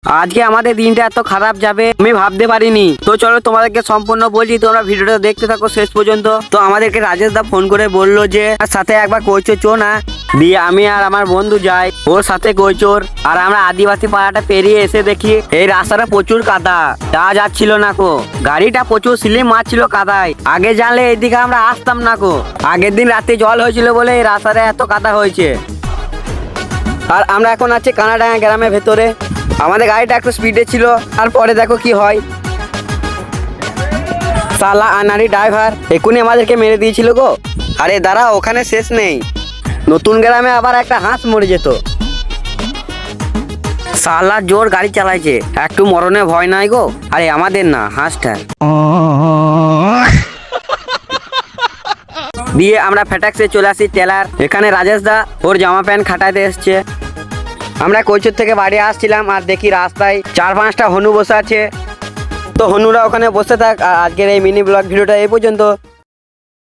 আজকে আমাদের দিনটা এত খারাপ যাবে আমি ভাবতে পারিনি। তো চলো তোমাদেরকে সম্পূর্ণ বলছি, তোমরা ভিডিওটা দেখতে থাকো শেষ পর্যন্ত। তো আমাদেরকে রাজেশ দা ফোন করে বললো যে সাথে একবার কৈচোর চো না, দিয়ে আমি আর আমার বন্ধু যাই ওর সাথে কৈচোর। আর আমরা আদিবাসী পাড়াটা পেরিয়ে এসে দেখি এই রাস্তাটা প্রচুর কাদা, যাওয়া যাচ্ছিল না কো, গাড়িটা প্রচুর স্লিপ মারছিল কাদায়। আগে জানলে এইদিকে আমরা আসতাম না কো, আগের দিন রাতে জল হয়েছিল বলে এই রাস্তাটা এত কাদা হয়েছে। আর আমরা এখন আছি কানাডাঙ্গা গ্রামের ভেতরে। আমাদের গাড়িটা একটু স্পিডে ছিল, তারপরে দেখো কি হয়। সালা আনারি ড্রাইভার এক্ষুনি আমাদেরকে মেরে দিয়েছিল গো। আরে দাঁড়া, ওখানে শেষ নেই, নতুন গ্রামে আবার একটা হাঁস মরে যেত। সালা জোর গাড়ি চালাইছে, একটু মরণে ভয় নাই গো। আরে আমাদের না, হাঁসটার। দিয়ে আমরা ফেটাক্সে চলে আসি টেলার। এখানে রাজেশ দা ওর জামা প্যান্ট খাটাইতে এসছে। আমরা কৈচর থেকে বাড়ি আসছিলাম আর দেখি রাস্তায় 4-5টা হনু বসে আছে। তো হনুরা ওখানে বসে থাক। আর আজকের এই মিনি ব্লগ ভিডিওটা এই পর্যন্ত।